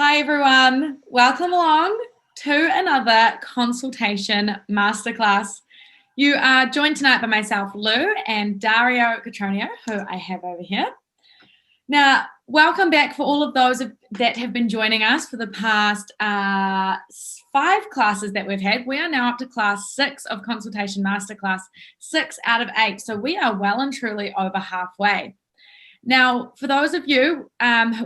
Hi everyone, welcome along to another consultation masterclass. You are joined tonight by myself, Lou, and Dario Cotroneo, who I have over here. Now, welcome back for all of those that have been joining us for the past 5 classes that we've had. We are now up to class 6 of Consultation Masterclass, 6 out of 8. So we are well and truly over halfway. Now, for those of you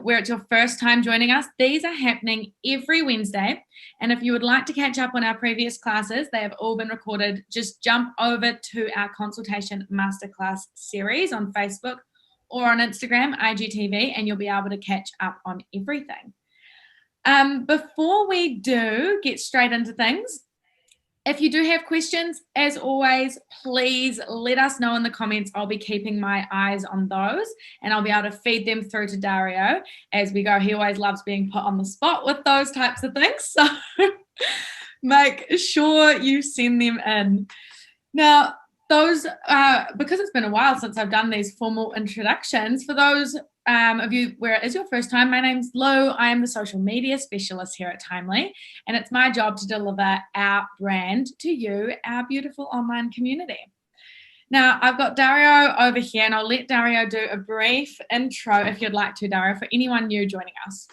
where it's your first time joining us, these are happening every Wednesday. And if you would like to catch up on our previous classes, they have all been recorded. Just jump over to our Consultation Masterclass series on Facebook or on Instagram, IGTV, and you'll be able to catch up on everything. Before we do get straight into things, if you do have questions, as always, please let us know in the comments. I'll be keeping my eyes on those and I'll be able to feed them through to Dario as we go. He always loves being put on the spot with those types of things. So make sure you send them in. Now, those, because it's been a while since I've done these formal introductions, for those of you where it is your first time, my name's Lou. I am the social media specialist here at Timely, and it's my job to deliver our brand to you, our beautiful online community. Now, I've got Dario over here, and I'll let Dario do a brief intro if you'd like to, Dario, for anyone new joining us.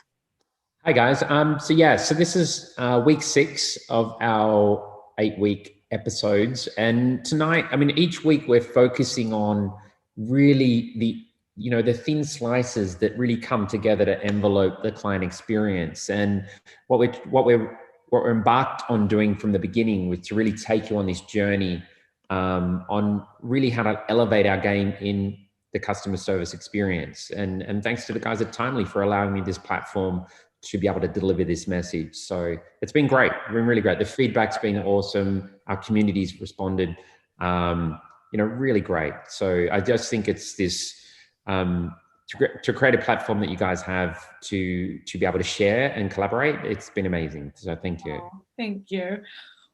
Hi, guys. So this is week 6 of our 8-week episodes. And tonight, each week we're focusing on really the thin slices that really come together to envelope the client experience. And what we're embarked on doing from the beginning was to really take you on this journey on really how to elevate our game in the customer service experience. And thanks to the guys at Timely for allowing me this platform to be able to deliver this message. So it's been great. It's been really great. The feedback's been awesome. Our community's responded, really great. So I just think it's this, to create a platform that you guys have to be able to share and collaborate. It's been amazing. So thank you. Oh, thank you.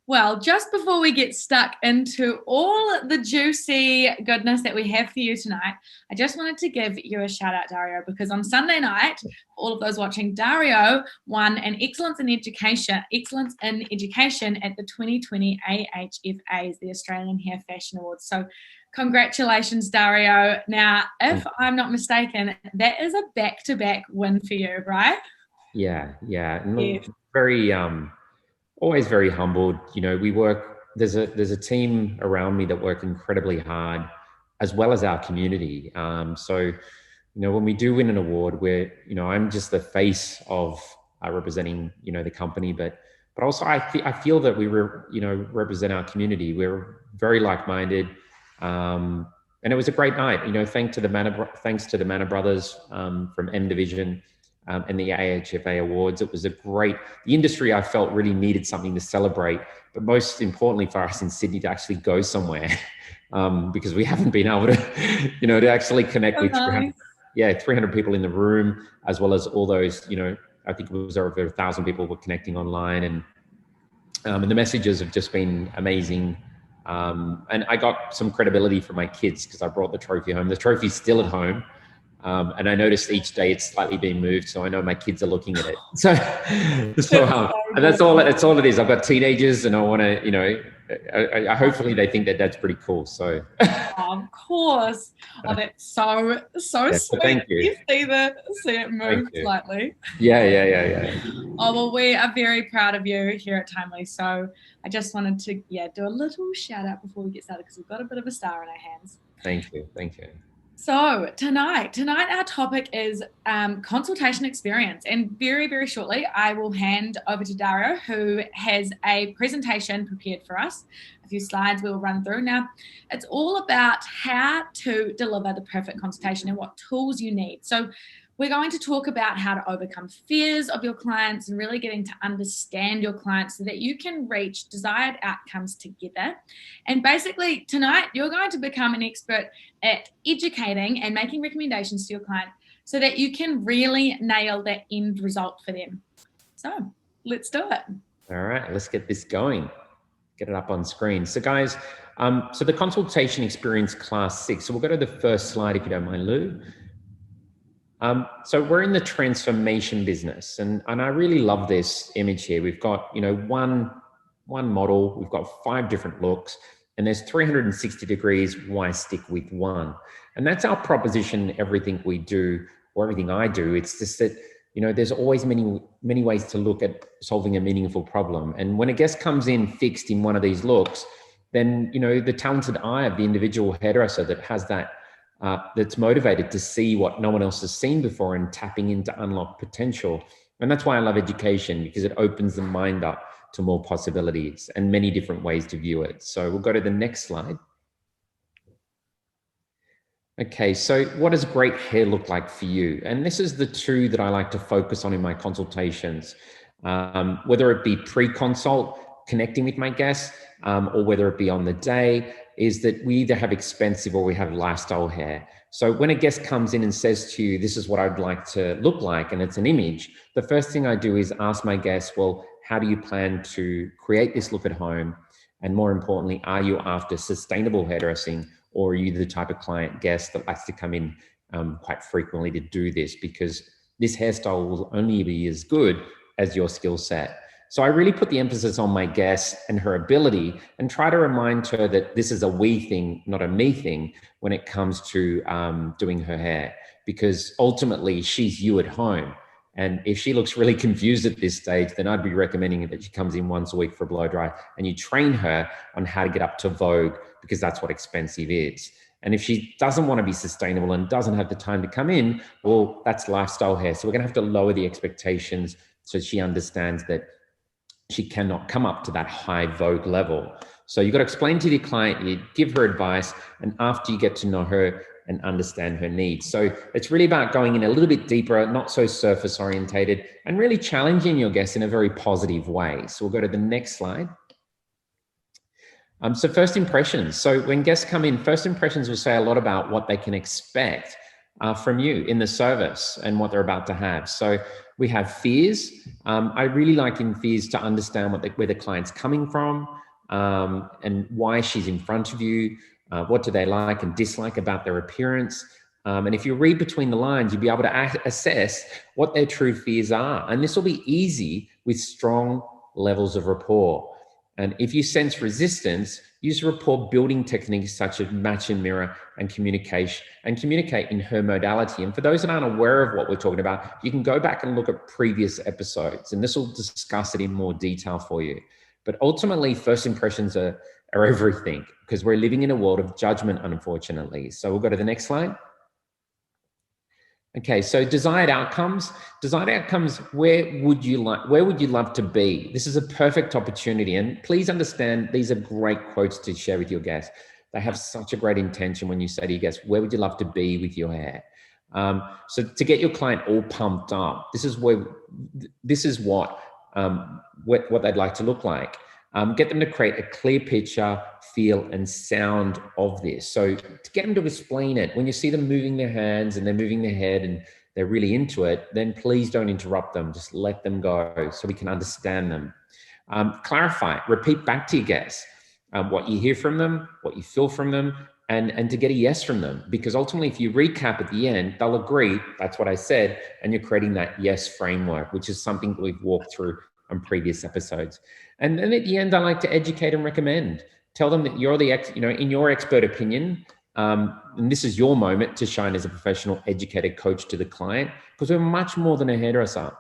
Well, just before we get stuck into all the juicy goodness that we have for you tonight, I just wanted to give you a shout out, Dario, because on Sunday night, for all of those watching, Dario won an Excellence in Education at the 2020 AHFAs, the Australian Hair Fashion Awards. So congratulations, Dario. Now, if I'm not mistaken, that is a back-to-back win for you, right? Yeah. Very, always very humbled. There's a team around me that work incredibly hard, as well as our community. So when we do win an award, I'm just the face of representing, the company, but also I feel that we represent our community. We're very like-minded. And it was a great night, thanks to the Manor Brothers from M Division and the AHFA Awards. It was the industry I felt really needed something to celebrate, but most importantly for us in Sydney to actually go somewhere because we haven't been able to, to actually connect with 300 people in the room, as well as all those, I think it was over 1,000 people were connecting online, and the messages have just been amazing. And I got some credibility from my kids because I brought the trophy home. The trophy's still at home. And I noticed each day it's slightly being moved, so I know my kids are looking at it. So and that's all it is. I've got teenagers, and I want to, I hopefully they think that that's pretty cool. So of course. Oh, that's so sweet. Thank you. See it move slightly. Yeah. Oh, well, we are very proud of you here at Timely. So I just wanted to do a little shout out before we get started, because we've got a bit of a star in our hands. Thank you. So tonight our topic is consultation experience, and very, very shortly I will hand over to Dario, who has a presentation prepared for us. A few slides we will run through. Now, it's all about how to deliver the perfect consultation and what tools you need. So we're going to talk about how to overcome fears of your clients and really getting to understand your clients so that you can reach desired outcomes together. And basically tonight, you're going to become an expert at educating and making recommendations to your client so that you can really nail that end result for them. So let's do it. All right, let's get this going. Get it up on screen. So guys, so the consultation experience class 6. So we'll go to the first slide if you don't mind, Lou. So we're in the transformation business, and I really love this image here. We've got, you know, one model, we've got 5 different looks, and there's 360 degrees. Why stick with one? And that's our proposition. Everything we do, or everything I do, it's just that, you know, there's always many ways to look at solving a meaningful problem. And when a guest comes in fixed in one of these looks, then, you know, the talented eye of the individual hairdresser that has that, that's motivated to see what no one else has seen before and tapping into unlocked potential. And that's why I love education, because it opens the mind up to more possibilities and many different ways to view it. So we'll go to the next slide. Okay, so what does great hair look like for you? And this is the 2 that I like to focus on in my consultations, whether it be pre-consult, connecting with my guests, or whether it be on the day, is that we either have expensive or we have lifestyle hair. So when a guest comes in and says to you, this is what I'd like to look like, and it's an image, the first thing I do is ask my guests, well, how do you plan to create this look at home? And more importantly, are you after sustainable hairdressing, or are you the type of client guest that likes to come in quite frequently to do this? Because this hairstyle will only be as good as your skill set. So I really put the emphasis on my guest and her ability, and try to remind her that this is a we thing, not a me thing, when it comes to doing her hair, because ultimately she's you at home. And if she looks really confused at this stage, then I'd be recommending that she comes in once a week for a blow dry, and you train her on how to get up to vogue, because that's what expensive is. And if she doesn't want to be sustainable and doesn't have the time to come in, well, that's lifestyle hair. So we're going to have to lower the expectations so she understands that she cannot come up to that high vogue level. So you've got to explain to the client, you give her advice, and after you get to know her and understand her needs. So it's really about going in a little bit deeper, not so surface orientated, and really challenging your guests in a very positive way. So we'll go to the next slide. So first impressions. So when guests come in, first impressions will say a lot about what they can expect from you in the service and what they're about to have. So we have fears. I really like in fears to understand where the client's coming from, and why she's in front of you. What do they like and dislike about their appearance? And if you read between the lines, you'll be able to assess what their true fears are. And this will be easy with strong levels of rapport. And if you sense resistance, use rapport building techniques such as match and mirror and communication, and communicate in her modality. And for those that aren't aware of what we're talking about, you can go back and look at previous episodes, and this will discuss it in more detail for you. But ultimately, first impressions are everything, because we're living in a world of judgment, unfortunately. So we'll go to the next slide. Okay, so desired outcomes. Desired outcomes, where would you love to be? This is a perfect opportunity. And please understand, these are great quotes to share with your guests. They have such a great intention when you say to your guests, where would you love to be with your hair? So to get your client all pumped up, this is what they'd like to look like. Get them to create a clear picture, feel, and sound of this. So to get them to explain it, when you see them moving their hands and they're moving their head and they're really into it, then please don't interrupt them. Just let them go so we can understand them. Clarify, repeat back to your guests what you hear from them, what you feel from them, and to get a yes from them. Because ultimately, if you recap at the end, they'll agree, that's what I said, and you're creating that yes framework, which is something that we've walked through on previous episodes. And then at the end, I like to educate and recommend. Tell them that you're the in your expert opinion, and this is your moment to shine as a professional, educated coach to the client, because we're much more than a hairdresser.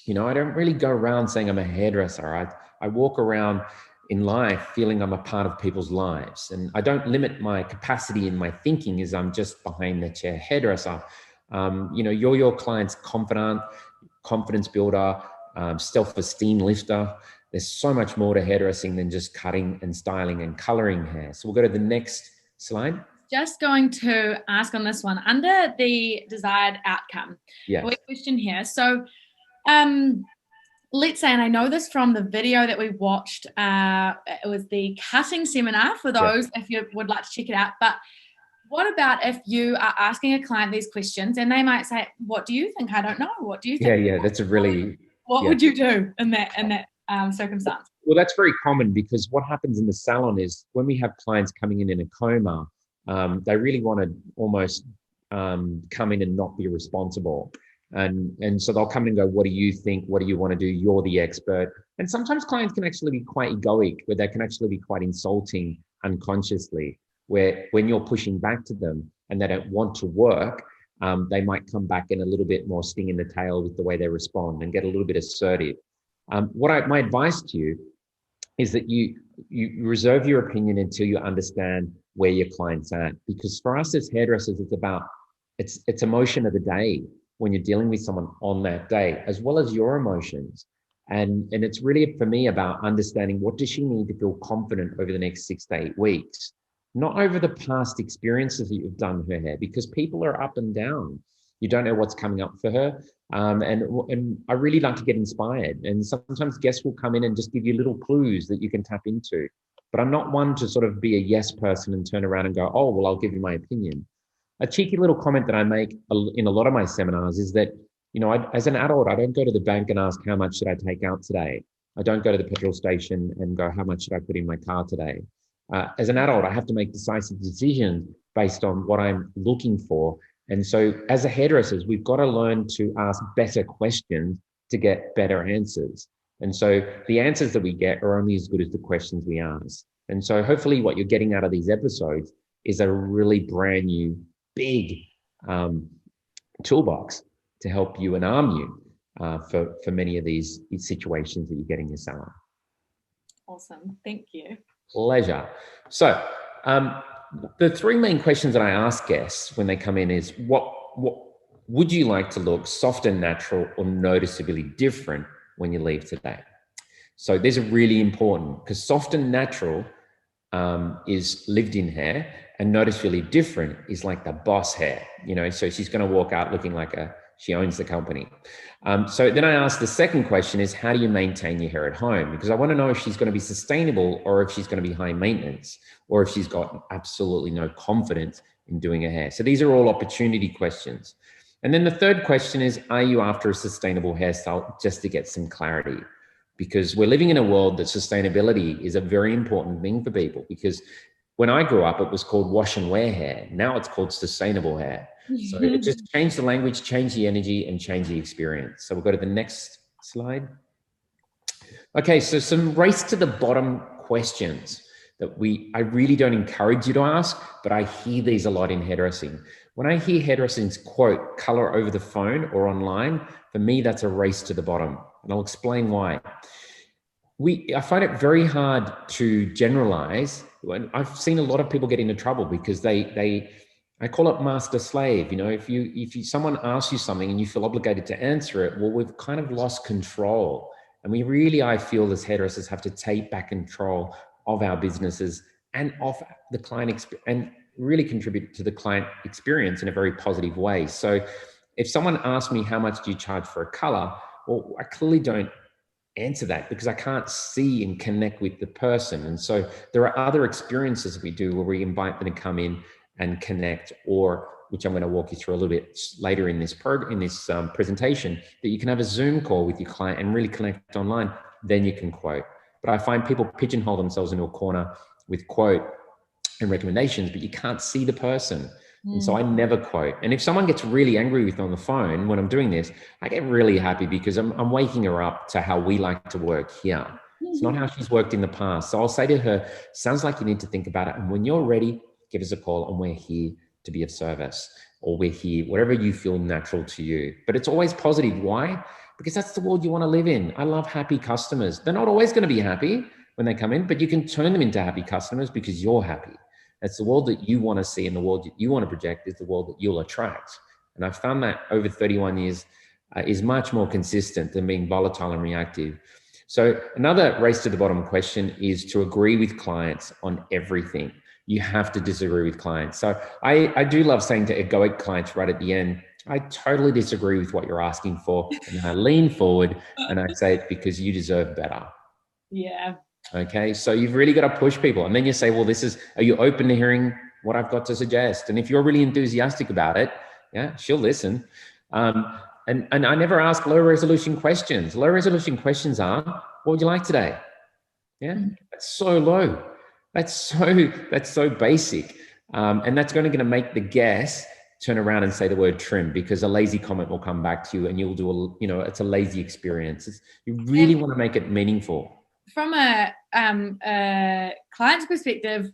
I don't really go around saying I'm a hairdresser. I walk around in life feeling I'm a part of people's lives, and I don't limit my capacity in my thinking as I'm just behind the chair hairdresser. You're your client's confidant, confidence builder, self-esteem lifter. There's so much more to hairdressing than just cutting and styling and coloring hair. So we'll go to the next slide. Just going to ask on this one, under the desired outcome, yes. We question here. So let's say, and I know this from the video that we watched, it was the cutting seminar for those, if you would like to check it out. But what about if you are asking a client these questions and they might say, what do you think? I don't know. What do you think? Yeah, that's a really... What would you do in that circumstance? Well, that's very common, because what happens in the salon is when we have clients coming in a coma, they really want to almost come in and not be responsible. And so they'll come in and go, what do you think? What do you want to do? You're the expert. And sometimes clients can actually be quite egoic, where they can actually be quite insulting unconsciously, where when you're pushing back to them and they don't want to work, they might come back in a little bit more sting in the tail with the way they respond and get a little bit assertive. My advice to you is that you reserve your opinion until you understand where your client's at. Because for us as hairdressers, it's emotion of the day when you're dealing with someone on that day, as well as your emotions. And it's really, for me, about understanding what does she need to feel confident over the next 6 to 8 weeks, not over the past experiences that you've done her hair, because people are up and down. You don't know what's coming up for her. And I really like to get inspired. And sometimes guests will come in and just give you little clues that you can tap into. But I'm not one to sort of be a yes person and turn around and go, oh, well, I'll give you my opinion. A cheeky little comment that I make in a lot of my seminars is that, as an adult, I don't go to the bank and ask, how much should I take out today? I don't go to the petrol station and go, how much should I put in my car today? As an adult, I have to make decisive decisions based on what I'm looking for. And so as a hairdressers, we've got to learn to ask better questions to get better answers. And so the answers that we get are only as good as the questions we ask. And so hopefully what you're getting out of these episodes is a really brand new, big toolbox to help you and arm you for many of these situations that you get in your salon. Awesome. Thank you. Pleasure. So the three main questions that I ask guests when they come in is, what would you like to look soft and natural or noticeably different when you leave today? So these are really important, because soft and natural is lived in hair, and noticeably different is like the boss hair, so she's going to walk out looking like she owns the company. So then I ask the second question is, how do you maintain your hair at home? Because I want to know if she's going to be sustainable, or if she's going to be high maintenance, or if she's got absolutely no confidence in doing her hair. So these are all opportunity questions. And then the third question is, are you after a sustainable hairstyle, just to get some clarity? Because we're living in a world that sustainability is a very important thing for people. Because when I grew up, it was called wash and wear hair. Now it's called sustainable hair. So it just changed the language, changed the energy, and changed the experience. So we'll go to the next slide. Okay, so some race to the bottom questions that I really don't encourage you to ask, but I hear these a lot in hairdressing. When I hear hairdressing's quote, color over the phone or online, for me, that's a race to the bottom. And I'll explain why. I find it very hard to generalize. I've seen a lot of people get into trouble because I call it master slave. If someone asks you something and you feel obligated to answer it, well, we've kind of lost control. And we really, I feel as hairdressers, have to take back control of our businesses and of the client and really contribute to the client experience in a very positive way. So if someone asks me, how much do you charge for a color? Well, I clearly don't answer that because I can't see and connect with the person. And so there are other experiences we do where we invite them to come in and connect, or which I'm going to walk you through a little bit later in this presentation, that you can have a Zoom call with your client and really connect online. Then you can quote. But I find people pigeonhole themselves into a corner with quote and recommendations, but you can't see the person. And so I never quote. And if someone gets really angry with me on the phone when I'm doing this, I get really happy because I'm waking her up to how we like to work here. It's not how she's worked in the past. So I'll say to her, sounds like you need to think about it. And when you're ready, give us a call and we're here to be of service, or we're here, whatever you feel natural to you. But it's always positive. Why? Because that's the world you want to live in. I love happy customers. They're not always going to be happy when they come in, but you can turn them into happy customers because you're happy. It's the world that you want to see, and the world that you want to project is the world that you'll attract. And I've found that over 31 years is much more consistent than being volatile and reactive. So another race to the bottom question is to agree with clients on everything. You have to disagree with clients. So I do love saying to egoic clients right at the end, I totally disagree with what you're asking for. And I lean forward and I say it's because you deserve better. Yeah. Okay, so you've really got to push people. And then you say, well, are you open to hearing what I've got to suggest? And if you're really enthusiastic about it, yeah, she'll listen. And I never ask low resolution questions. Low resolution questions are, what would you like today? Yeah, that's so low. That's so basic. And that's going to make the guest turn around and say the word trim, because a lazy comment will come back to you and you'll do it's a lazy experience. You really want to make it meaningful. From a client's perspective,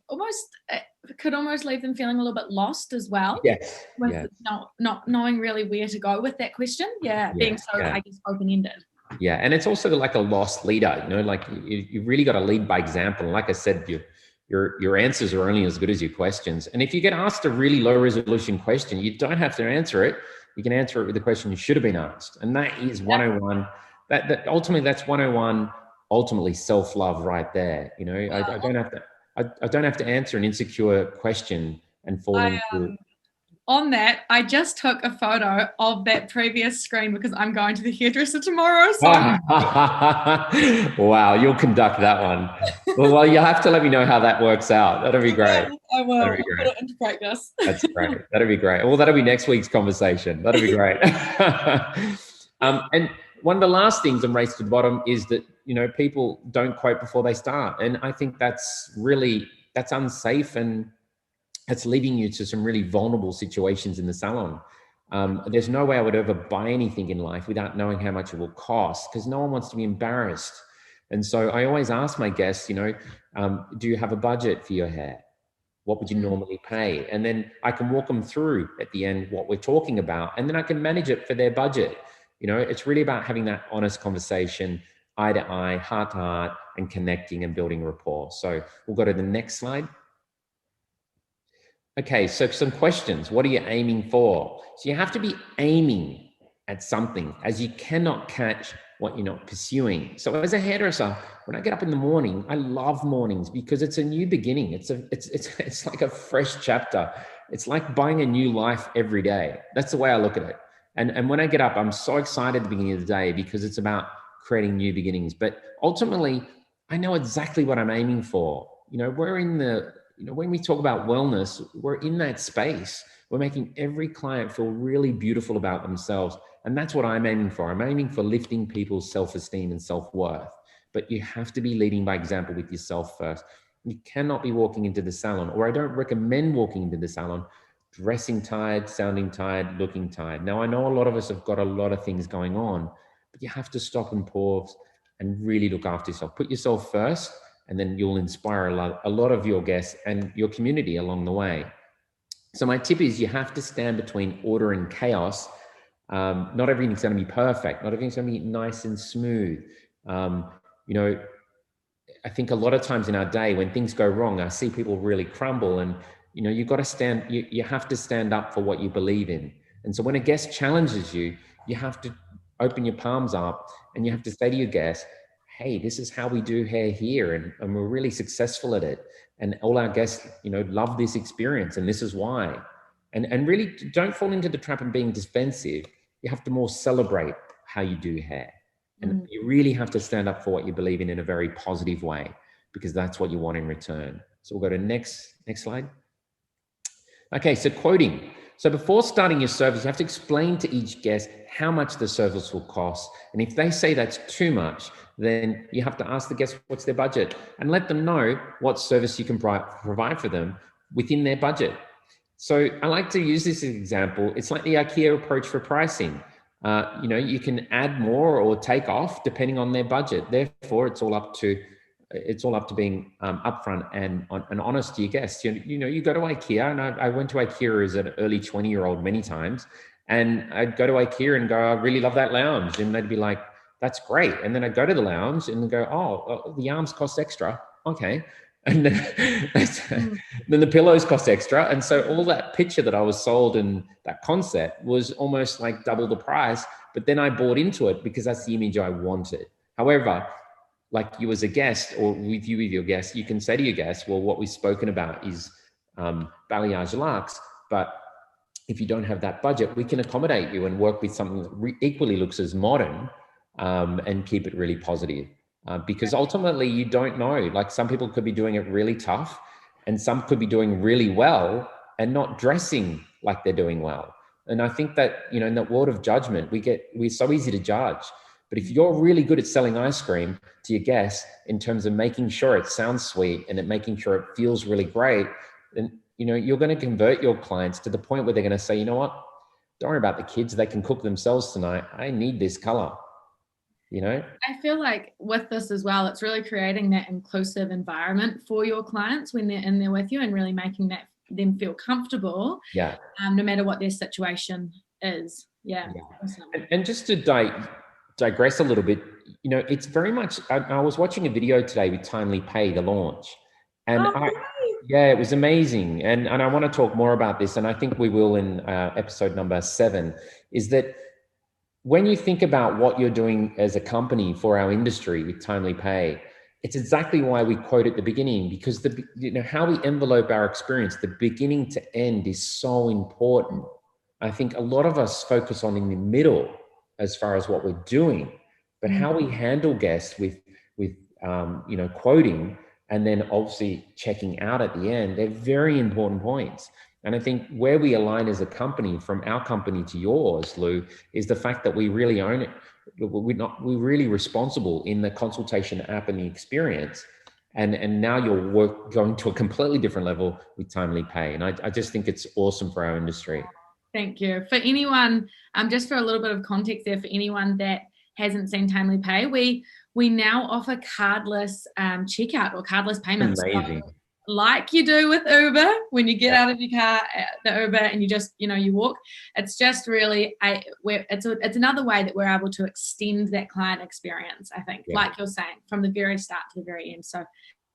could almost leave them feeling a little bit lost as well. Yes. With not knowing really where to go with that question. Being so, I guess, open-ended. Yeah, and it's also like a lost leader. Like you really got to lead by example. And like I said, your answers are only as good as your questions. And if you get asked a really low resolution question, you don't have to answer it. You can answer it with the question you should have been asked. And that is 101. That ultimately, that's 101. Ultimately, self-love right there. I don't have to answer an insecure question and fall into. On that, I just took a photo of that previous screen because I'm going to the hairdresser tomorrow. So wow, you'll conduct that one. Well, you'll have to let me know how that works out. That'll be great. I will. I'll put it into practice. That's great. That'll be great. Well, that'll be next week's conversation. That'll be great. And one of the last things on Race to the Bottom is that, people don't quote before they start. And I think that's unsafe, and it's leading you to some really vulnerable situations in the salon. There's no way I would ever buy anything in life without knowing how much it will cost, because no one wants to be embarrassed. And so I always ask my guests, do you have a budget for your hair? What would you normally pay? And then I can walk them through at the end what we're talking about, and then I can manage it for their budget. It's really about having that honest conversation, eye to eye, heart to heart, and connecting and building rapport. So we'll go to the next slide. Okay, so some questions. What are you aiming for? So you have to be aiming at something, as you cannot catch what you're not pursuing. So as a hairdresser, when I get up in the morning, I love mornings because it's a new beginning. It's like a fresh chapter. It's like buying a new life every day. That's the way I look at it. And when I get up, I'm so excited at the beginning of the day because it's about creating new beginnings. But ultimately, I know exactly what I'm aiming for. We're in the when we talk about wellness, we're in that space. We're making every client feel really beautiful about themselves. And that's what I'm aiming for. I'm aiming for lifting people's self-esteem and self-worth. But you have to be leading by example with yourself first. You cannot be walking into the salon, or I don't recommend walking into the salon dressing tired, sounding tired, looking tired. Now, I know a lot of us have got a lot of things going on, but you have to stop and pause and really look after yourself. Put yourself first, and then you'll inspire a lot of your guests and your community along the way. So my tip is you have to stand between order and chaos. Not everything's going to be perfect. Not everything's going to be nice and smooth. I think a lot of times in our day when things go wrong, I see people really crumble, and you've got to stand, you have to stand up for what you believe in. And so when a guest challenges you, you have to open your palms up and you have to say to your guest, hey, this is how we do hair here, and we're really successful at it. And all our guests, love this experience, and this is why. And really don't fall into the trap of being defensive. You have to more celebrate how you do hair. And you really have to stand up for what you believe in a very positive way, because that's what you want in return. So we'll go to next slide. Okay, so quoting. So before starting your service, you have to explain to each guest how much the service will cost. And if they say that's too much, then you have to ask the guest what's their budget, and let them know what service you can provide for them within their budget. So I like to use this as an example. It's like the IKEA approach for pricing. You can add more or take off depending on their budget. Therefore, it's all up to being upfront and honest to your guests. You go to IKEA, and I went to IKEA as an early 20-year-old many times, and I'd go to IKEA and go, I really love that lounge, and they'd be like, that's great. And then I'd go to the lounge and go, oh, the arms cost extra. Okay. And then the pillows cost extra. And so all that picture that I was sold and that concept was almost like double the price. But then I bought into it because that's the image I wanted. However, like you as a guest, or with your guests, you can say to your guests, well, what we've spoken about is balayage luxe. But if you don't have that budget, we can accommodate you and work with something that equally looks as modern, and keep it really positive. Because ultimately you don't know, like some people could be doing it really tough, and some could be doing really well and not dressing like they're doing well. And I think that, in that world of judgment, we're so easy to judge. But if you're really good at selling ice cream to your guests in terms of making sure it sounds sweet and making sure it feels really great, then you're going to convert your clients to the point where they're going to say, you know what, don't worry about the kids. They can cook themselves tonight. I need this color, I feel like with this as well, it's really creating that inclusive environment for your clients when they're in there with you and really making them feel comfortable. Yeah. No matter what their situation is. Yeah. Awesome. And just to digress a little bit, it's very much, I was watching a video today with Timely Pay, the launch, and it was amazing. And I want to talk more about this. And I think we will in episode number 7, is that when you think about what you're doing as a company for our industry with Timely Pay, it's exactly why we quote at the beginning, because how we envelope our experience, the beginning to end, is so important. I think a lot of us focus on in the middle as far as what we're doing, but how we handle guests with quoting and then obviously checking out at the end, they're very important points. And I think where we align as a company, from our company to yours, Lou, is the fact that we really own it. We're really responsible in the consultation app and the experience. And now you're going to a completely different level with Timely Pay. And I just think it's awesome for our industry. Thank you. For anyone, just for a little bit of context there, for anyone that hasn't seen Timely Pay, we now offer cardless checkout or cardless payments. Amazing. So, like you do with Uber, when you get out of your car, the Uber, and you just, you walk. It's just really, it's another way that we're able to extend that client experience, I think, like you're saying, from the very start to the very end. So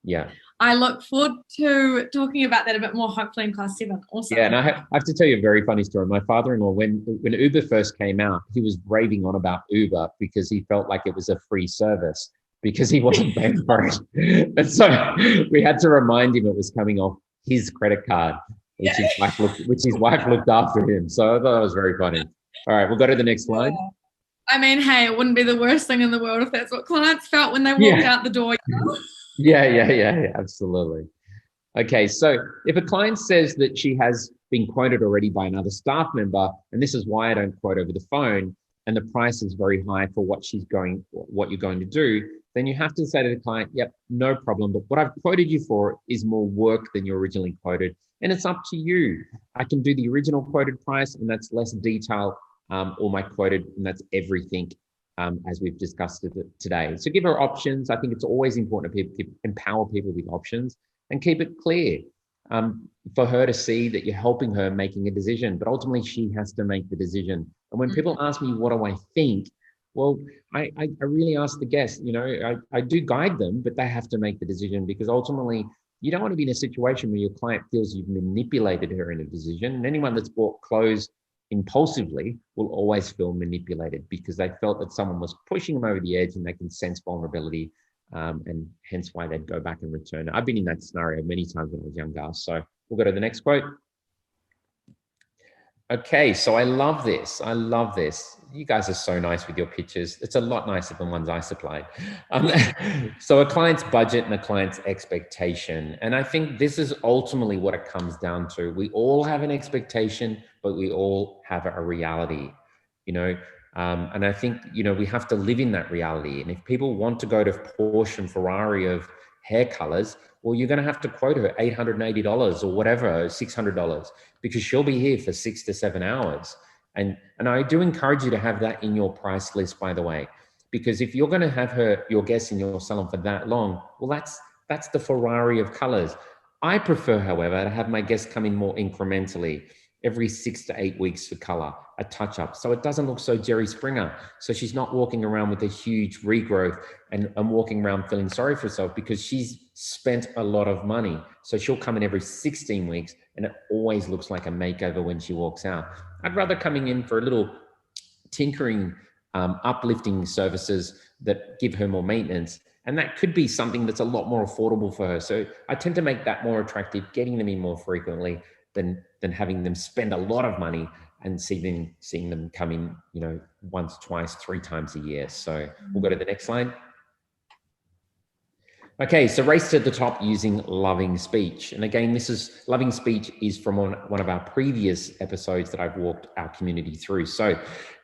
yeah, I look forward to talking about that a bit more, hopefully in class 7. Awesome. Yeah, and I have to tell you a very funny story. My father-in-law, when Uber first came out, he was raving on about Uber because he felt like it was a free service, because he wasn't paying for it. And so we had to remind him it was coming off his credit card, which his wife looked after him. So I thought that was very funny. All right, we'll go to the next slide. I mean, hey, it wouldn't be the worst thing in the world if that's what clients felt when they walked out the door. Yeah, absolutely. Okay, so if a client says that she has been quoted already by another staff member, and this is why I don't quote over the phone, and the price is very high for what you're going to do, then you have to say to the client, yep, no problem, but what I've quoted you for is more work than you originally quoted, and it's up to you. I can do the original quoted price, and that's less detail, or my quoted, and that's everything, as we've discussed today. So give her options. I think it's always important to empower people with options and keep it clear, for her to see that you're helping her making a decision, but ultimately she has to make the decision. And when people ask me, what do I think? Well, I really ask the guest, I do guide them, but they have to make the decision, because ultimately you don't want to be in a situation where your client feels you've manipulated her in a decision. And anyone that's bought clothes impulsively will always feel manipulated, because they felt that someone was pushing them over the edge and they can sense vulnerability, and hence why they'd go back and return. I've been in that scenario many times when I was younger. So we'll go to the next quote. Okay, so I love this. You guys are so nice with your pictures. It's a lot nicer than ones I supplied. So a client's budget and a client's expectation. And I think this is ultimately what it comes down to. We all have an expectation, but we all have a reality, and I think, we have to live in that reality. And if people want to go to Porsche and Ferrari of hair colors, well, you're going to have to quote her $880 or whatever, $600, because she'll be here for 6 to 7 hours. And I do encourage you to have that in your price list, by the way, because if you're going to have your guests in your salon for that long, well, that's the Ferrari of colors. I prefer, however, to have my guests come in more incrementally, every 6 to 8 weeks for color, a touch up. So it doesn't look so Jerry Springer. So she's not walking around with a huge regrowth and walking around feeling sorry for herself, because she's spent a lot of money. So she'll come in every 16 weeks and it always looks like a makeover when she walks out. I'd rather coming in for a little tinkering, uplifting services that give her more maintenance. And that could be something that's a lot more affordable for her. So I tend to make that more attractive, getting them in more frequently than having them spend a lot of money and seeing them come in, once, twice, 3 times a year. So we'll go to the next slide. Okay, so race to the top using loving speech. And again, loving speech is from one of our previous episodes that I've walked our community through. So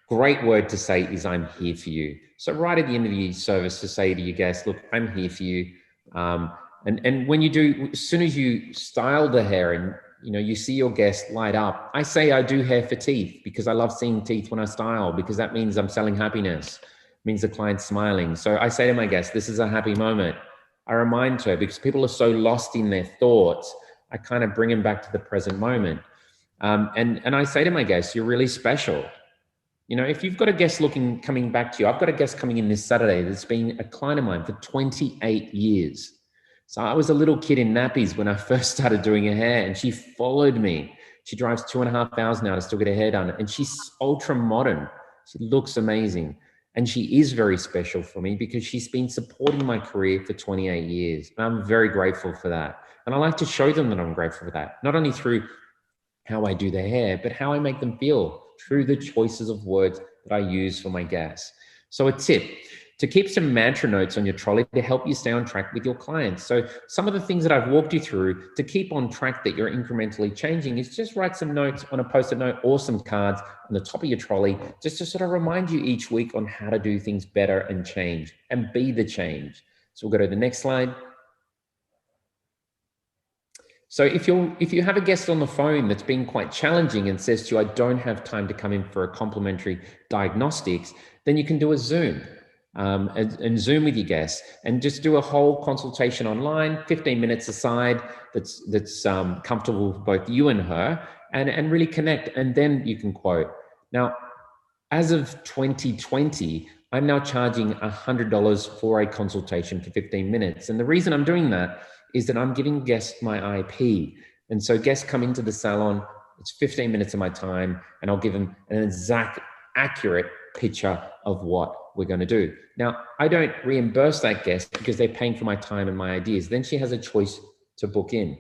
great word to say is, I'm here for you. So right at the end of your service, to say to your guests, look, I'm here for you. And when you do, as soon as you style the hair and you know, you see your guest light up. I say I do hair for teeth because I love seeing teeth when I style, because that means I'm selling happiness. It means the client's smiling. So I say to my guests, this is a happy moment. I remind her, because people are so lost in their thoughts, I kind of bring them back to the present moment. And I say to my guests, you're really special. You know, if you've got a guest coming back to you, I've got a guest coming in this Saturday that's been a client of mine for 28 years. So I was a little kid in nappies when I first started doing her hair, and she followed me. She drives 2.5 hours now to still get her hair done. And she's ultra modern. She looks amazing. And she is very special for me because she's been supporting my career for 28 years. And I'm very grateful for that. And I like to show them that I'm grateful for that, not only through how I do their hair, but how I make them feel through the choices of words that I use for my guests. So a tip, to keep some mantra notes on your trolley to help you stay on track with your clients. So some of the things that I've walked you through to keep on track that you're incrementally changing is just write some notes on a post-it note or some cards on the top of your trolley, just to sort of remind you each week on how to do things better and change and be the change. So we'll go to the next slide. So if you have a guest on the phone that's been quite challenging and says to you, I don't have time to come in for a complimentary diagnostics, then you can do a Zoom and Zoom with your guests and just do a whole consultation online, 15 minutes aside, that's comfortable for both you and her, and really connect. And then you can quote. Now, as of 2020, I'm now charging $100 for a consultation for 15 minutes. And the reason I'm doing that is that I'm giving guests my IP. And so guests come into the salon, it's 15 minutes of my time, and I'll give them an exact, accurate picture of what we're going to do. Now, I don't reimburse that guest because they're paying for my time and my ideas. Then she has a choice to book in.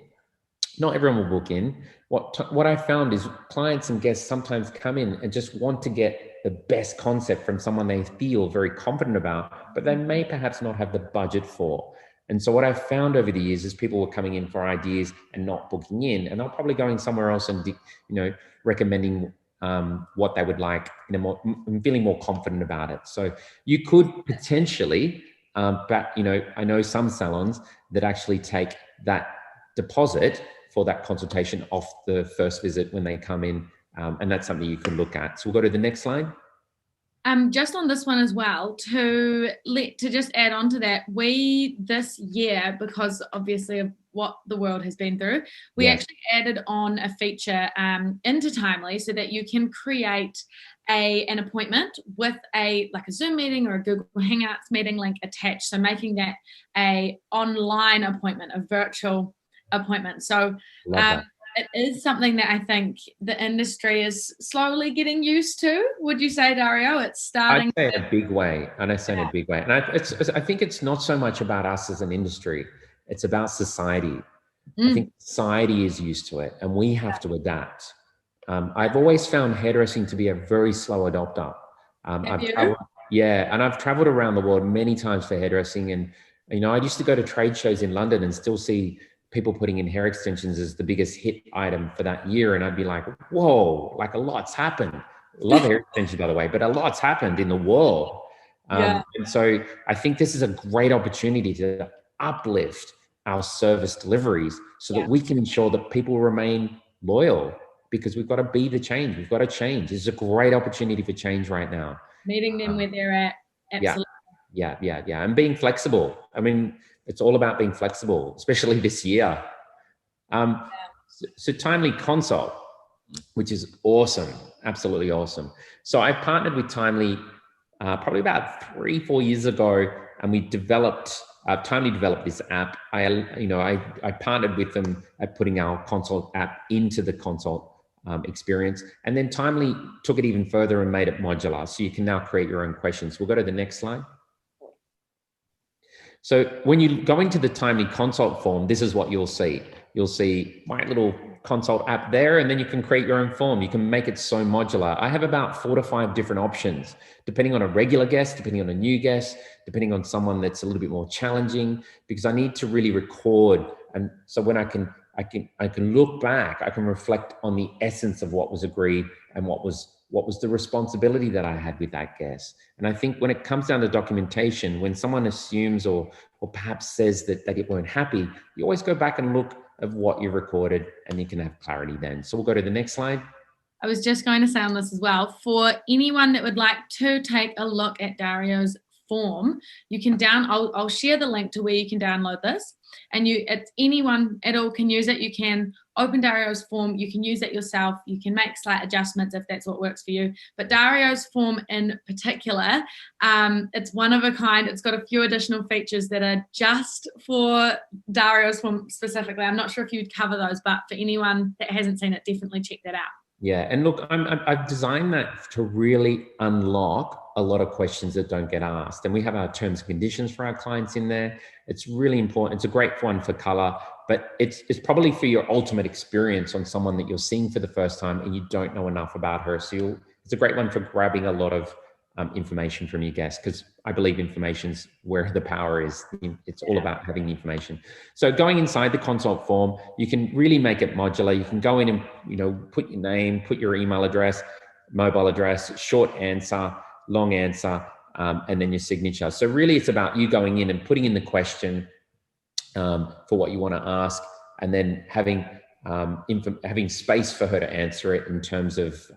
Not everyone will book in. What I found is clients and guests sometimes come in and just want to get the best concept from someone they feel very confident about, but they may perhaps not have the budget for. And so what I've found over the years is people were coming in for ideas and not booking in, and they're probably going somewhere else and, you know, recommending what they would like, and feeling more confident about it. So you could potentially, but you know, I know some salons that actually take that deposit for that consultation off the first visit when they come in, and that's something you can look at. So we'll go to the next slide. Just on this one as well, to just add on to that, we this year, because obviously of what the world has been through, we actually added on a feature into Timely so that you can create an appointment with a Zoom meeting or a Google Hangouts meeting link attached. So making that a online appointment, a virtual appointment. So it is something that I think the industry is slowly getting used to. Would you say, Dario? It's starting. I'd say in a big way, and I say in a big way. And I think it's not so much about us as an industry; it's about society. I think society is used to it, and we have to adapt. I've always found hairdressing to be a very slow adopter. I've traveled around the world many times for hairdressing, and you know, I used to go to trade shows in London and still see people putting in hair extensions as the biggest hit item for that year. And I'd be like, whoa, like a lot's happened. Love hair extensions, by the way, but a lot's happened in the world. And so I think this is a great opportunity to uplift our service deliveries so that we can ensure that people remain loyal, because we've got to be the change. We've got to change. This is a great opportunity for change right now. Meeting them where they're at. Absolutely. Yeah. And being flexible. I mean, it's all about being flexible, especially this year. So Timely Consult, which is awesome, absolutely awesome. So I partnered with Timely probably about 3-4 years ago, and we Timely developed this app. I partnered with them at putting our Consult app into the Consult experience, and then Timely took it even further and made it modular, so you can now create your own questions. We'll go to the next slide. So when you go into the Timely Consult form, this is what you'll see. You'll see my little Consult app there, and then you can create your own form. You can make it so modular. I have about 4 to 5 different options, depending on a regular guest, depending on a new guest, depending on someone that's a little bit more challenging, because I need to really record. And so when I can look back, I can reflect on the essence of what was agreed and what was the responsibility that I had with that guest. And I think when it comes down to documentation, when someone assumes or perhaps says that they weren't happy, you always go back and look of what you've recorded, and you can have clarity then. So we'll go to the next slide. I was just going to say on this as well, for anyone that would like to take a look at Dario's form, you can I'll share the link to where you can download this, and it's anyone at all can use it. You can open Dario's form, you can use it yourself, you can make slight adjustments if that's what works for you. But Dario's form in particular, it's one of a kind. It's got a few additional features that are just for Dario's form specifically. I'm not sure if you'd cover those, but for anyone that hasn't seen it, definitely check that out. Yeah, and look, I've designed that to really unlock a lot of questions that don't get asked. And we have our terms and conditions for our clients in there. It's really important. It's a great one for color, but it's probably for your ultimate experience on someone that you're seeing for the first time and you don't know enough about her. So it's a great one for grabbing a lot of information from your guests, because I believe information's where the power is. It's all about having information. So going inside the consult form, you can really make it modular. You can go in and put your name, put your email address, mobile address, short answer, long answer, and then your signature. So really it's about you going in and putting in the question for what you want to ask, and then having space for her to answer it in terms of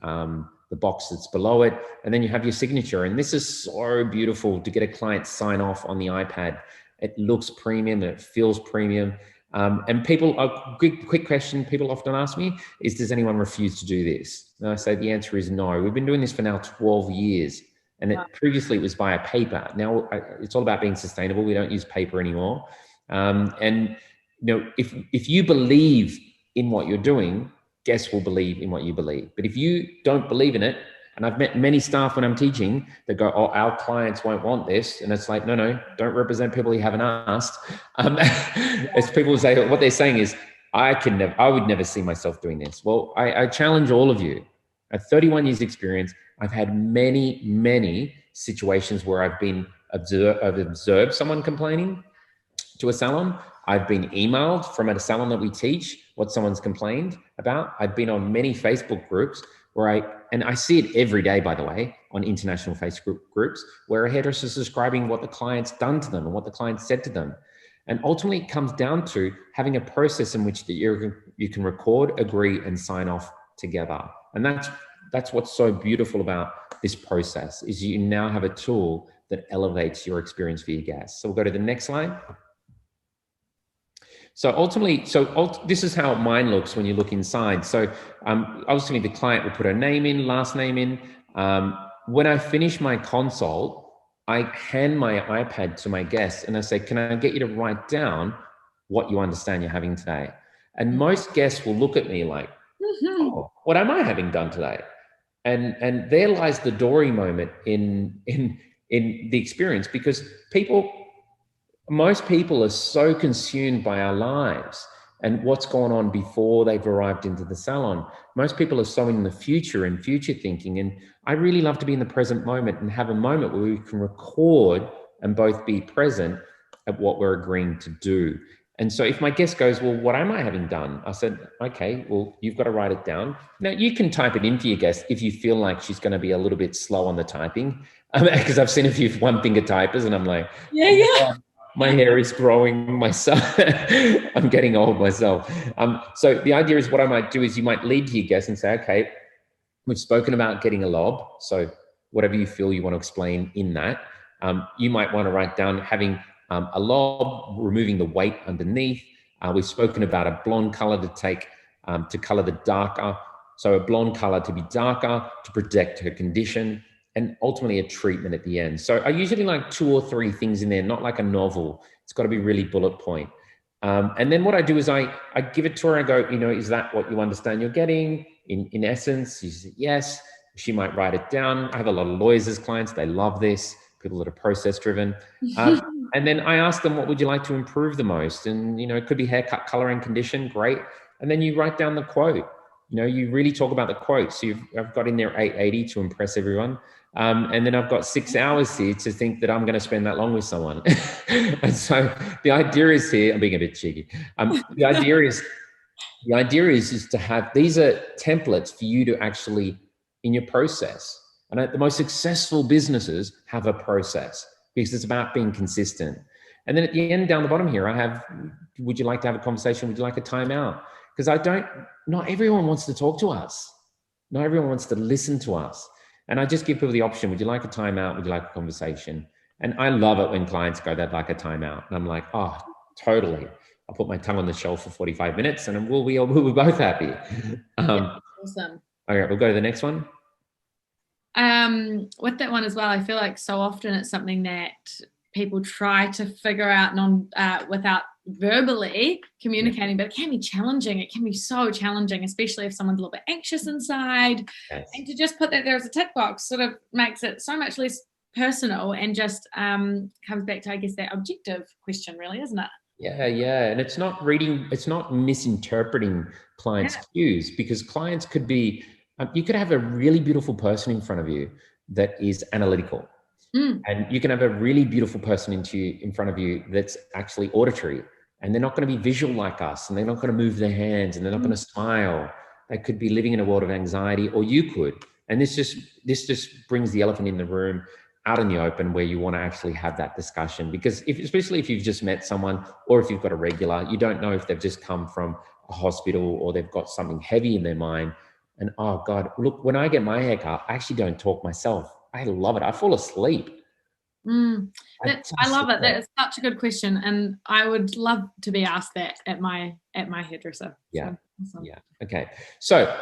the box that's below it, and then you have your signature. And this is so beautiful to get a client sign off on the iPad. It looks premium and it feels premium. And people, a quick question people often ask me is, does anyone refuse to do this? And I say the answer is no. We've been doing this for now 12 years. And previously it was via paper. Now it's all about being sustainable. We don't use paper anymore. And if you believe in what you're doing, guests will believe in what you believe. But if you don't believe in it, and I've met many staff when I'm teaching that go, oh, our clients won't want this. And it's like, no, don't represent people you haven't asked. As people say, what they're saying is, I would never see myself doing this. Well, I challenge all of you. At 31 years experience, I've had many situations where I've observed someone complaining to a salon. I've been emailed from a salon that we teach what someone's complained about. I've been on many Facebook groups and I see it every day, by the way, on international Facebook groups, where a hairdresser is describing what the client's done to them and what the client said to them. And ultimately it comes down to having a process in which you can record, agree, and sign off together. And that's what's so beautiful about this process, is you now have a tool that elevates your experience for your guests. So we'll go to the next slide. So ultimately, this is how mine looks when you look inside. So obviously the client will put her name in, last name in. When I finish my consult, I hand my iPad to my guests and I say, can I get you to write down what you understand you're having today? And most guests will look at me like, oh, what am I having done today? And there lies the Dory moment in the experience, because most people are so consumed by our lives and what's gone on before they've arrived into the salon. Most people are so in the future and future thinking. And I really love to be in the present moment and have a moment where we can record and both be present at what we're agreeing to do. And so if my guest goes, well, what am I having done? I said, okay, well, you've got to write it down. Now you can type it in for your guest if you feel like she's going to be a little bit slow on the typing. Because I've seen a few one-finger typers and I'm like, yeah. My hair is growing myself. I'm getting old myself. So the idea is, what I might do is you might lead to your guests and say, okay, we've spoken about getting a lob. So whatever you feel you want to explain in that, you might want to write down having a lob, removing the weight underneath. We've spoken about a blonde color to color the darker. So a blonde color to be darker to protect her condition, and ultimately a treatment at the end. So I usually like 2 or 3 things in there, not like a novel. It's got to be really bullet point. And then what I do is I give it to her and I go, is that what you understand you're getting? In essence, she says yes. She might write it down. I have a lot of lawyers as clients. They love this, people that are process driven. And then I ask them, what would you like to improve the most? And, it could be haircut, color, and condition. Great. And then you write down the quote. You really talk about the quote. So I've got in there 880 to impress everyone. And then I've got 6 hours here to think that I'm going to spend that long with someone. And so the idea is here, I'm being a bit cheeky. The idea is to have, these are templates for you to actually, in your process. And the most successful businesses have a process, because it's about being consistent. And then at the end, down the bottom here, I have, would you like to have a conversation? Would you like a timeout? Because not everyone wants to talk to us. Not everyone wants to listen to us. And I just give people the option, would you like a timeout? Would you like a conversation? And I love it when clients go, they'd like a timeout. And I'm like, oh, totally. I'll put my tongue on the shelf for 45 minutes and we'll be both happy. Awesome. Okay, we'll go to the next one. With that one as well, I feel like so often it's something that people try to figure out without verbally communicating, but it can be challenging. It can be so challenging, especially if someone's a little bit anxious inside. Yes. And to just put that there as a tick box sort of makes it so much less personal and just comes back to, I guess, that objective question, really, isn't it? Yeah. And it's not misinterpreting clients' cues, because clients could be, you could have a really beautiful person in front of you that is analytical. And you can have a really beautiful person in front of you that's actually auditory, and they're not going to be visual like us, and they're not going to move their hands, and they're not going to smile. They could be living in a world of anxiety, or you could. And this just brings the elephant in the room out in the open, where you want to actually have that discussion. Because especially if you've just met someone, or if you've got a regular, you don't know if they've just come from a hospital or they've got something heavy in their mind. And oh God, look, when I get my hair cut, I actually don't talk myself. I love it. I fall asleep. I love it. That is such a good question, and I would love to be asked that at my hairdresser. Yeah. So, awesome. Yeah. Okay. So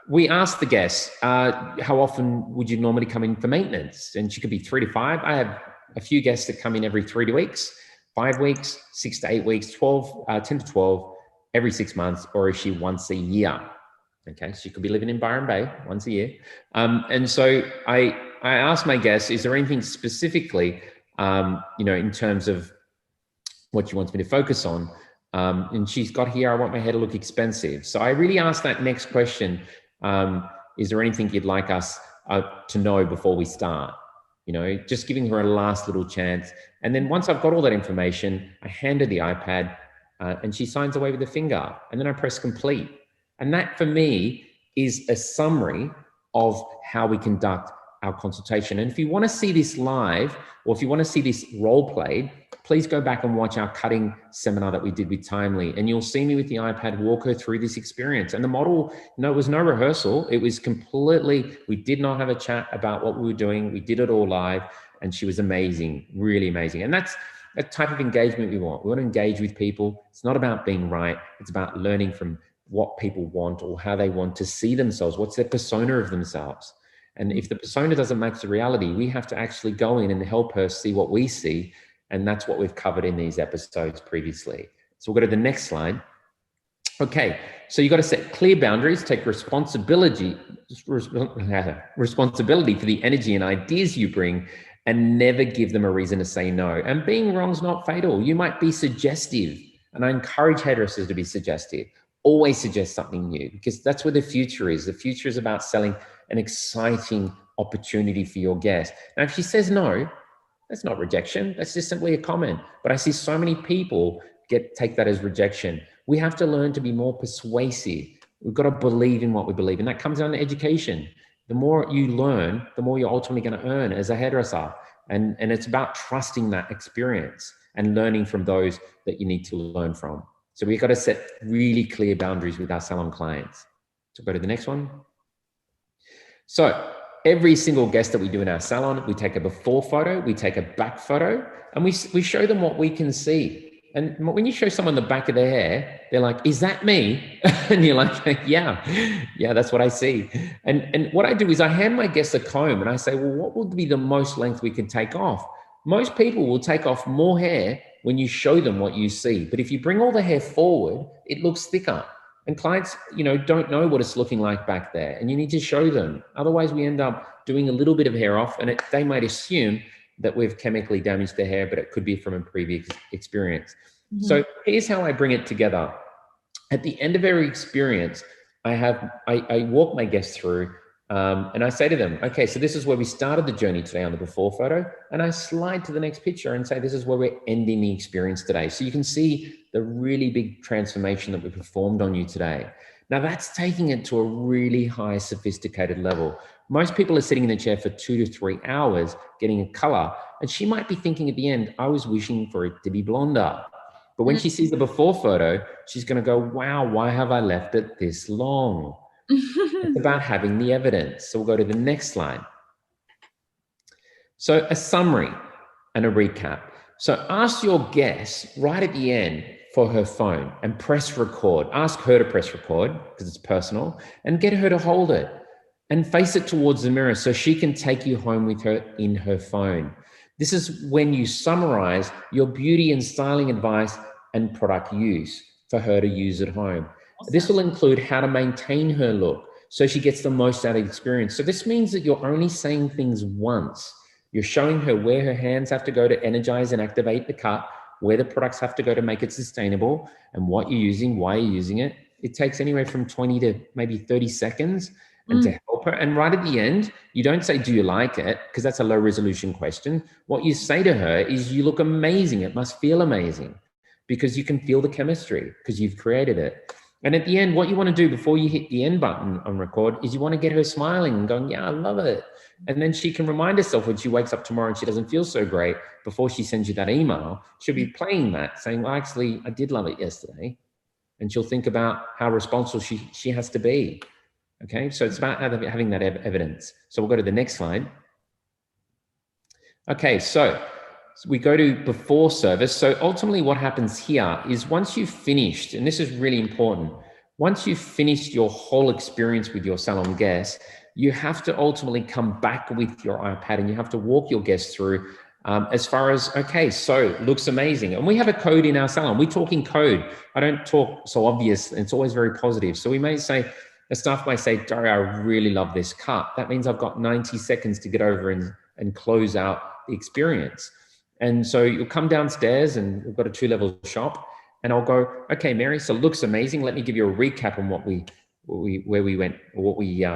we asked the guests, how often would you normally come in for maintenance? And she could be 3 to 5. I have a few guests that come in every 3 weeks, 5 weeks, 6 to 8 weeks, 10 to 12, every 6 months, or is she once a year? Okay, she could be living in Byron Bay once a year. And so I asked my guests, is there anything specifically, in terms of what she wants me to focus on? And she's got here, I want my hair to look expensive. So I really asked that next question, is there anything you'd like us to know before we start? Just giving her a last little chance. And then once I've got all that information, I hand her the iPad and she signs away with a finger, and then I press complete. And that for me is a summary of how we conduct our consultation. And if you want to see this live, or if you want to see this role played, please go back and watch our cutting seminar that we did with Timely, and you'll see me with the iPad walk her through this experience. And the model, it was no rehearsal. It was completely, we did not have a chat about what we were doing. We did it all live, and she was amazing, really amazing. And that's a type of engagement we want. We want to engage with people. It's not about being right. It's about learning from what people want, or how they want to see themselves. What's their persona of themselves? And if the persona doesn't match the reality, we have to actually go in and help her see what we see. And that's what we've covered in these episodes previously. So we'll go to the next slide. Okay, so you've got to set clear boundaries, take responsibility for the energy and ideas you bring, and never give them a reason to say no. And being wrong is not fatal. You might be suggestive, and I encourage hairdressers to be suggestive. Always suggest something new, because that's where the future is. The future is about selling an exciting opportunity for your guest. Now, if she says no, that's not rejection. That's just simply a comment. But I see so many people take that as rejection. We have to learn to be more persuasive. We've got to believe in what we believe. And that comes down to education. The more you learn, the more you're ultimately going to earn as a hairdresser. And it's about trusting that experience and learning from those that you need to learn from. So we've got to set really clear boundaries with our salon clients. So go to the next one. So every single guest that we do in our salon, we take a before photo, we take a back photo, and we show them what we can see. And when you show someone the back of their hair, they're like, is that me? And you're like, yeah, that's what I see. And what I do is I hand my guests a comb and I say, well, what would be the most length we can take off? Most people will take off more hair when you show them what you see. But if you bring all the hair forward, it looks thicker. And clients, don't know what it's looking like back there. And you need to show them. Otherwise, we end up doing a little bit of hair off, and they might assume that we've chemically damaged their hair, but it could be from a previous experience. Mm-hmm. So here's how I bring it together. At the end of every experience, I walk my guests through and I say to them, okay, so this is where we started the journey today on the before photo. And I slide to the next picture and say, this is where we're ending the experience today. So you can see the really big transformation that we performed on you today. Now that's taking it to a really high sophisticated level. Most people are sitting in the chair for 2 to 3 hours getting a color. And she might be thinking at the end, I was wishing for it to be blonder. But when she sees the before photo, she's going to go, wow, why have I left it this long? It's about having the evidence. So we'll go to the next slide. So a summary and a recap. So ask your guest right at the end for her phone and press record. Ask her to press record because it's personal, and get her to hold it and face it towards the mirror so she can take you home with her in her phone. This is when you summarize your beauty and styling advice and product use for her to use at home. Awesome. This will include how to maintain her look so she gets the most out of the experience. So this means that you're only saying things once. You're showing her where her hands have to go to energize and activate the cut, where the products have to go to make it sustainable, and what you're using, why you're using it. It takes anywhere from 20 to maybe 30 seconds. And to help her. And right at the end, you don't say, do you like it? Because that's a low resolution question. What you say to her is, you look amazing. It must feel amazing, because you can feel the chemistry because you've created it. And at the end, what you want to do before you hit the end button on record is you want to get her smiling and going, yeah, I love it. And then she can remind herself when she wakes up tomorrow and she doesn't feel so great, before she sends you that email, she'll be playing that, saying, well, actually, I did love it yesterday. And she'll think about how responsible she has to be. Okay, so it's about having that evidence. So we'll go to the next slide. Okay, so we go to before service. So ultimately what happens here is, once you've finished, and this is really important, once you've finished your whole experience with your salon guest, you have to ultimately come back with your iPad and you have to walk your guests through as far as, okay, so looks amazing. And we have a code in our salon. We talk in code. I don't talk so obvious. It's always very positive. So we may say, the staff may say, Dario, I really love this cut. That means I've got 90 seconds to get over and close out the experience. And so you'll come downstairs, and we've got a 2-level shop, and I'll go, okay, Mary, so it looks amazing. Let me give you a recap on where we went, or what we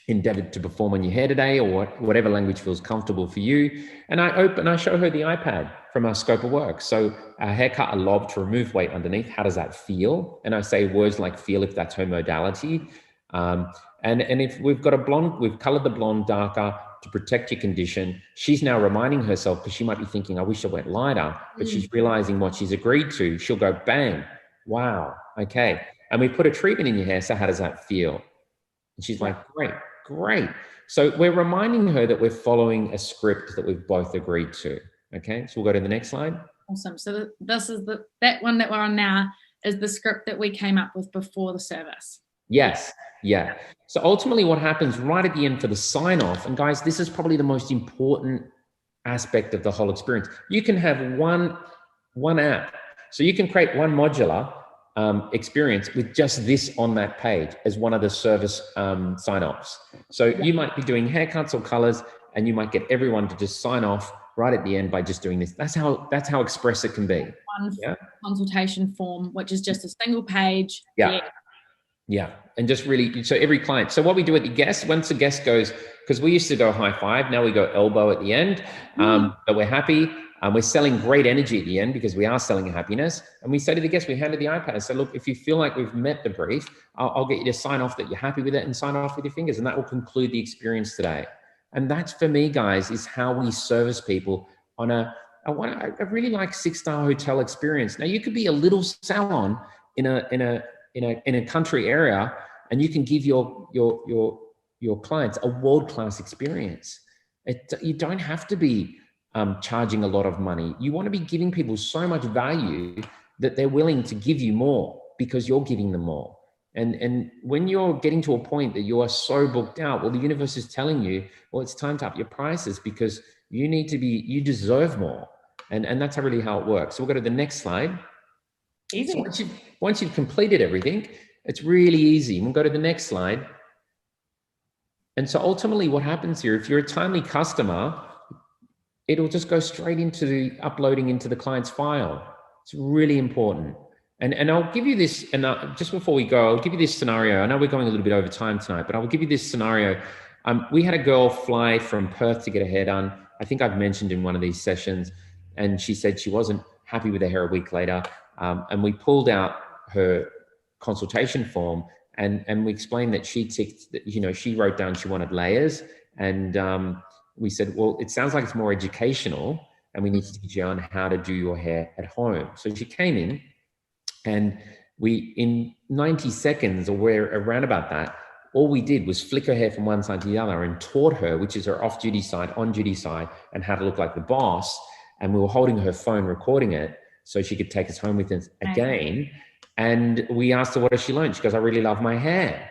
endeavored to perform on your hair today, or whatever language feels comfortable for you. And I show her the iPad from our scope of work. So a haircut, a lob to remove weight underneath. How does that feel? And I say words like feel, if that's her modality. And if we've got a blonde, we've colored the blonde darker to protect your condition. She's now reminding herself, because she might be thinking, I wish I went lighter, but she's realizing what she's agreed to. She'll go, bang, wow, okay. And we put a treatment in your hair. So how does that feel? And she's like, great. So we're reminding her that we're following a script that we've both agreed to. Okay, so we'll go to the next slide. Awesome. So this is that one that we're on now is the script that we came up with before the service. Yes. Yeah. So ultimately what happens right at the end for the sign off, and guys, this is probably the most important aspect of the whole experience. You can have one app. So you can create one modular experience with just this on that page as one of the service sign-offs. So you might be doing haircuts or colors, and you might get everyone to just sign off right at the end by just doing this. That's how express it can be. One consultation form, which is just a single page. Yeah. And just really, so every client. So what we do at the guest, once the guest goes, because we used to go high five, now we go elbow at the end, but we're happy. We're selling great energy at the end, because we are selling happiness. And we say to the guest, we handed the iPad and say, look, if you feel like we've met the brief, I'll get you to sign off that you're happy with it, and sign off with your fingers. And that will conclude the experience today. And that's, for me, guys, is how we service people on a really like 6-star hotel experience. Now, you could be a little salon in a country area, and you can give your clients a world-class experience. You don't have to be charging a lot of money. You want to be giving people so much value that they're willing to give you more, because you're giving them more. And when you're getting to a point that you are so booked out, well, the universe is telling you, well, it's time to up your prices, because you deserve more. And that's really how it works. So we'll go to the next slide. Easy. So once you've completed everything, it's really easy. We'll go to the next slide. And so ultimately what happens here, if you're a timely customer, it'll just go straight into the uploading into the client's file. It's really important. And I'll give you this, and just before we go, I'll give you this scenario. I know we're going a little bit over time tonight, but I'll give you this scenario. We had a girl fly from Perth to get her hair done. I think I've mentioned in one of these sessions, and she said she wasn't happy with her hair a week later. And we pulled out her consultation form, And we explained that she ticked, she wrote down she wanted layers. And we said, well, it sounds like it's more educational and we need to teach you on how to do your hair at home. So she came in and we, in 90 seconds or around about that, all we did was flick her hair from one side to the other and taught her, which is her off-duty side, on-duty side, and how to look like the boss. And we were holding her phone, recording it, so she could take us home with us again. And we asked her, what has she learned? She goes, I really love my hair.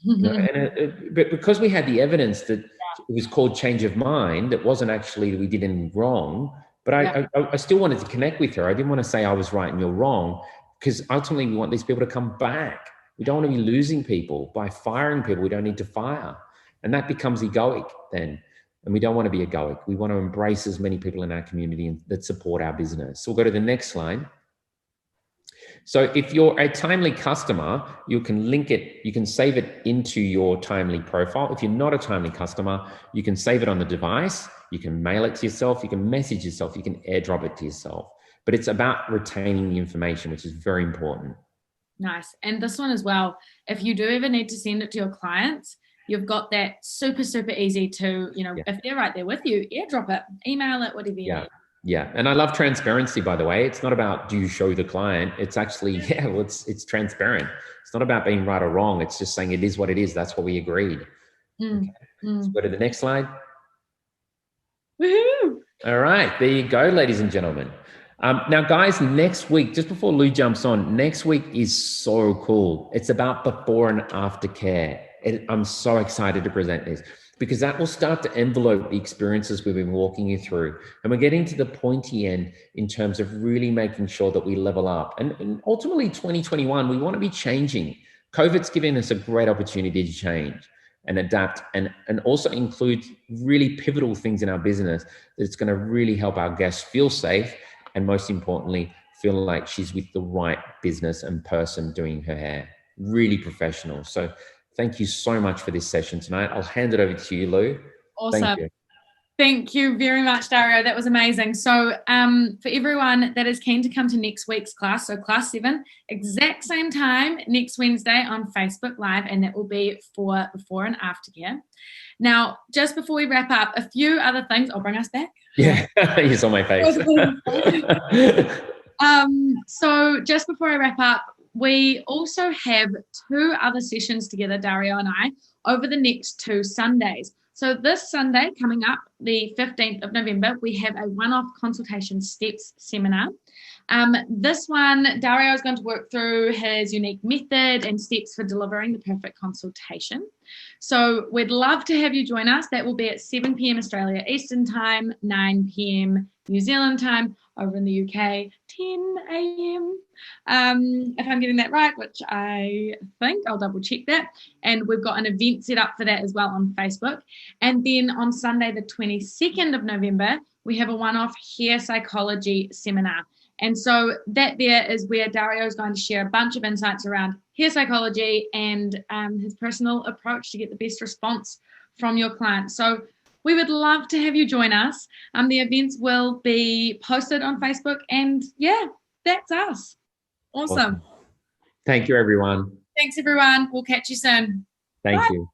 But because we had the evidence that it was called change of mind, it wasn't actually that we did anything wrong, but I still wanted to connect with her. I didn't want to say I was right and you're wrong, because ultimately we want these people to come back. We don't want to be losing people by firing people we don't need to fire. And that becomes egoic then. And we don't want to be egoic. We want to embrace as many people in our community that support our business. So we'll go to the next slide. So if you're a Timely customer, you can link it, you can save it into your Timely profile. If you're not a Timely customer, you can save it on the device, you can mail it to yourself, you can message yourself, you can airdrop it to yourself. But it's about retaining the information, which is very important. Nice. And this one as well, if you do ever need to send it to your clients, you've got that super easy to, if they're right there with you, airdrop it, email it, whatever you need. Yeah. And I love transparency, by the way. It's not about, do you show the client? It's actually, it's transparent. It's not about being right or wrong. It's just saying it is what it is. That's what we agreed. Okay. Let's go to the next slide. Woohoo! All right. There you go, ladies and gentlemen. Now, guys, next week, just before Lou jumps on, next week is so cool. It's about before and after care. I'm so excited to present this because that will start to envelope the experiences we've been walking you through. And we're getting to the pointy end in terms of really making sure that we level up. And ultimately, 2021, we want to be changing. COVID's given us a great opportunity to change and adapt and also include really pivotal things in our business that's going to really help our guests feel safe and, most importantly, feel like she's with the right business and person doing her hair. Really professional. So thank you so much for this session tonight. I'll hand it over to you, Lou. Awesome. Thank you. Thank you very much, Dario. That was amazing. So for everyone that is keen to come to next week's class, so class 7, exact same time next Wednesday on Facebook Live, and that will be for before and after care. Now, just before we wrap up, a few other things. I'll bring us back. Yeah, you saw my face. So just before I wrap up, we also have 2 other sessions together, Dario and I, over the next 2 Sundays. So this Sunday coming up, the 15th of November, we have a one-off consultation steps seminar. This one, Dario is going to work through his unique method and steps for delivering the perfect consultation. So we'd love to have you join us. That will be at 7 p.m. Australia Eastern Time, 9 p.m. New Zealand time, over in the UK, 10 a.m. If I'm getting that right, which I think, I'll double check that. And we've got an event set up for that as well on Facebook. And then on Sunday, the 22nd of November, we have a one-off hair psychology seminar. And so that there is where Dario is going to share a bunch of insights around hair psychology and his personal approach to get the best response from your clients. So we would love to have you join us. The events will be posted on Facebook, and yeah, that's us. Awesome. Thank you, everyone. Thanks, everyone. We'll catch you soon. Thank you.